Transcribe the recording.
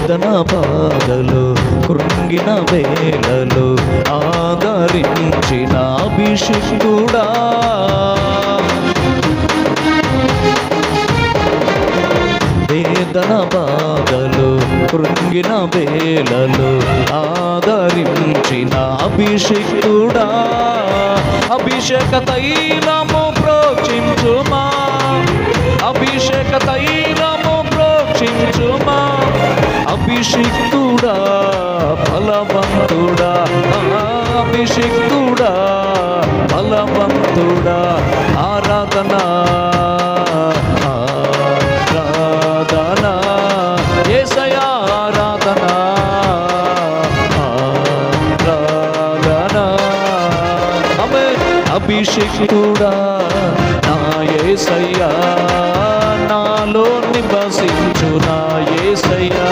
వేదన బాధలు కృంగిన వేళలు ఆదరించిన అభిషిక్తుడా, వేదన బాధలు కృంగిన వేళలు ఆదరించిన అభిషిక్తుడా, అభిషేక తైలము ప్రోక్షించుమా, అభిషేక తైలము ప్రోక్షించుమా, అభిషిక్తుడా బలవంతుడా, అభిషిక్తుడా బలవంతుడా, ఆరాధన ఆరాధన యేసయ్యా ఆరాధన ఆరాధన. ఆమేన్. అభిషిక్తుడా నా యేసయ్యా, నాలో నివసించు నా యేసయ్యా.